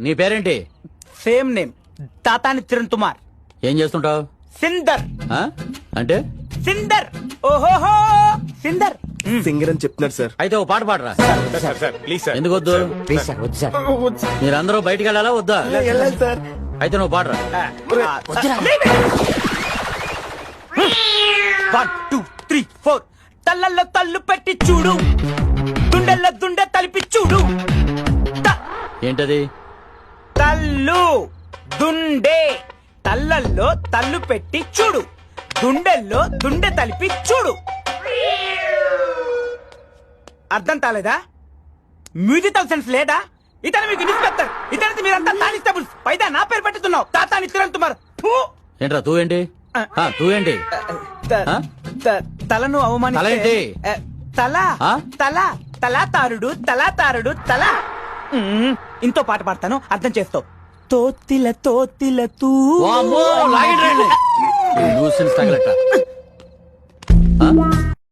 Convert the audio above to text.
నీ పేరేంటి? Same name, Tatani Chiran Kumar. ఏం చేస్తుంటావు? సిందర్. అంటే సిందర్. ఓహోహో సిందర్. సింగర్ అని చెప్తున్నాడు సార్. అయితే ఓ పాట పాడరా. Please sir. ఎందుకు వద్దు? ప్లీజ్ సార్, వద్దు సార్. మీరందరూ బయటికి వెళ్ళాలా వద్దా? వెళ్ళాలి సార్. అయితే నువ్వు పాడరా. 1 2 3 4 తల్లల్లో తల్లు పెట్టి చూడు, దుండెల్లో దుండె తలిపి చూడు. ఏంటది? తల్లు దుండే, తల్లల్లో తల్లు పెట్టి చూడు, దుండెల్లో దుండె తలిపి చూడు. అర్థం కాలేదా? మ్యూజికల్ సెన్స్ లేదా? ఇతను మీకు ఇన్స్పెక్టర్, ఇతనికి మీరంతా కానిస్టేబుల్స్. పైదా నా పేరు పెట్టుతున్నావు, తాతాని చిరణ్ కుమార్. ఏంట్రా తూ ఏంటి? తూ ఏంటి? తలను అవమానిస్తే తలేంటి? తల ఆ? తల తలాతారుడు తలాతారుడు తల. ఇంతో పాట పాడతాను, అర్థం చేస్తావు. తోతిల తోతిల తూ. వామ్మో, లాగండి రండి. ఈ న్యూసెన్స్ తగలట్ట.